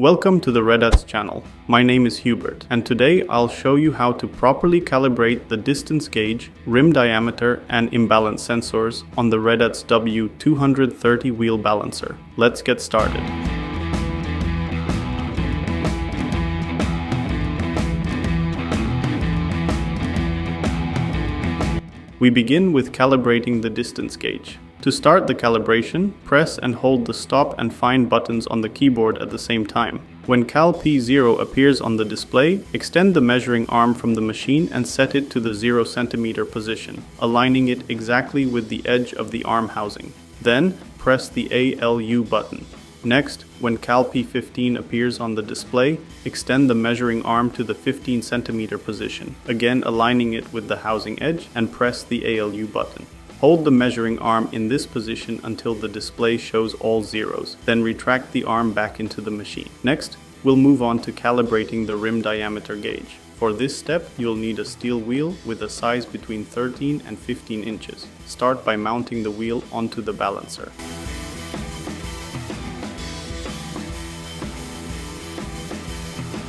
Welcome to the REDATS channel. My name is Hubert, and today I'll show you how to properly calibrate the distance gauge, rim diameter, and imbalance sensors on the REDATS W-230 wheel balancer. Let's get started. We begin with calibrating the distance gauge. To start the calibration, press and hold the stop and find buttons on the keyboard at the same time. When Cal P0 appears on the display, extend the measuring arm from the machine and set it to the 0 cm position, aligning it exactly with the edge of the arm housing. Then, press the ALU button. Next, when Cal P15 appears on the display, extend the measuring arm to the 15 cm position, again aligning it with the housing edge, and press the ALU button. Hold the measuring arm in this position until the display shows all zeros, then retract the arm back into the machine. Next, we'll move on to calibrating the rim diameter gauge. For this step, you'll need a steel wheel with a size between 13 and 15 inches. Start by mounting the wheel onto the balancer.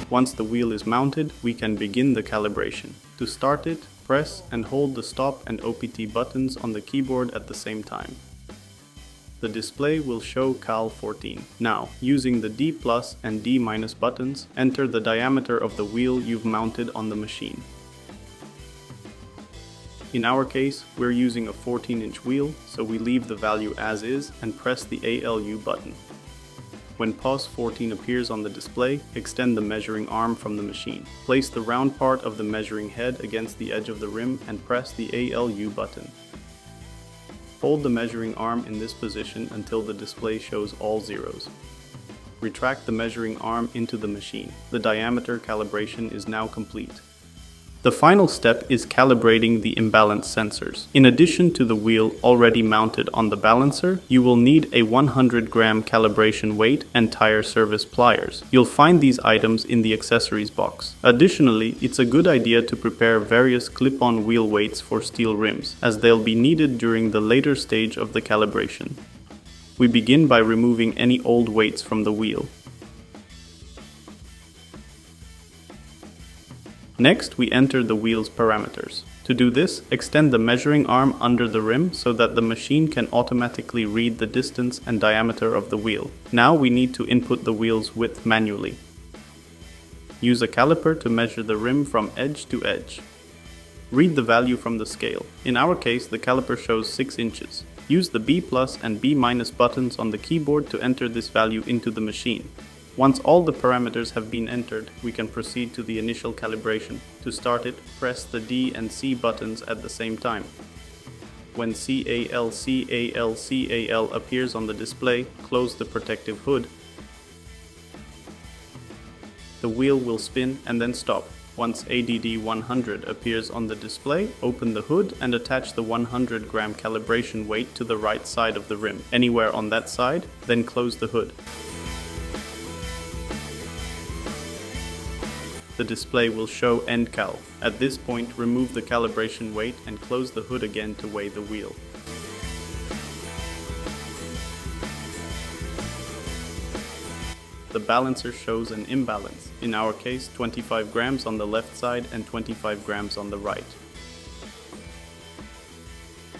Once the wheel is mounted, we can begin the calibration. To start it, press and hold the stop and OPT buttons on the keyboard at the same time. The display will show Cal 14. Now, using the D+ and D- buttons, enter the diameter of the wheel you've mounted on the machine. In our case, we're using a 14-inch wheel, so we leave the value as is and press the ALU button. When POS 14 appears on the display, extend the measuring arm from the machine. Place the round part of the measuring head against the edge of the rim and press the ALU button. Hold the measuring arm in this position until the display shows all zeros. Retract the measuring arm into the machine. The diameter calibration is now complete. The final step is calibrating the imbalance sensors. In addition to the wheel already mounted on the balancer, you will need a 100-gram calibration weight and tire service pliers. You'll find these items in the accessories box. Additionally, it's a good idea to prepare various clip-on wheel weights for steel rims, as they'll be needed during the later stage of the calibration. We begin by removing any old weights from the wheel. Next, we enter the wheel's parameters. To do this, extend the measuring arm under the rim so that the machine can automatically read the distance and diameter of the wheel. Now we need to input the wheel's width manually. Use a caliper to measure the rim from edge to edge. Read the value from the scale. In our case, the caliper shows 6 inches. Use the B+ and B- buttons on the keyboard to enter this value into the machine. Once all the parameters have been entered, we can proceed to the initial calibration. To start it, press the D and C buttons at the same time. When CAL appears on the display, close the protective hood. The wheel will spin and then stop. Once ADD 100 appears on the display, open the hood and attach the 100-gram calibration weight to the right side of the rim, anywhere on that side, then close the hood. The display will show end cal. At this point, remove the calibration weight and close the hood again to weigh the wheel. The balancer shows an imbalance, in our case 25 grams on the left side and 25 grams on the right.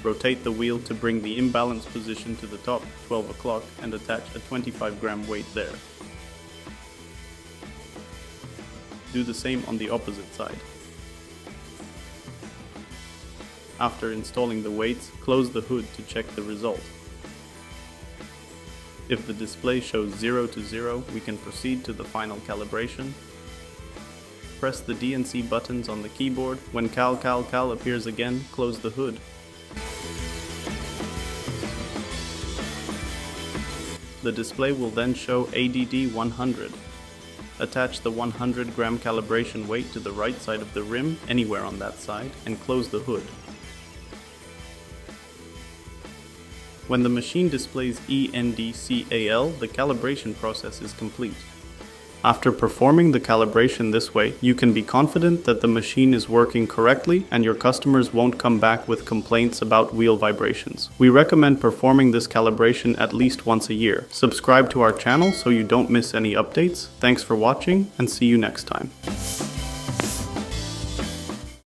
Rotate the wheel to bring the imbalance position to the top, 12 o'clock, and attach a 25-gram weight there. Do the same on the opposite side. After installing the weights, close the hood to check the result. If the display shows 0 to 0, we can proceed to the final calibration. Press the D and C buttons on the keyboard. When Cal appears again, close the hood. The display will then show ADD 100. Attach the 100-gram calibration weight to the right side of the rim, anywhere on that side, and close the hood. When the machine displays ENDCAL, the calibration process is complete. After performing the calibration this way, you can be confident that the machine is working correctly and your customers won't come back with complaints about wheel vibrations. We recommend performing this calibration at least once a year. Subscribe to our channel so you don't miss any updates. Thanks for watching and see you next time.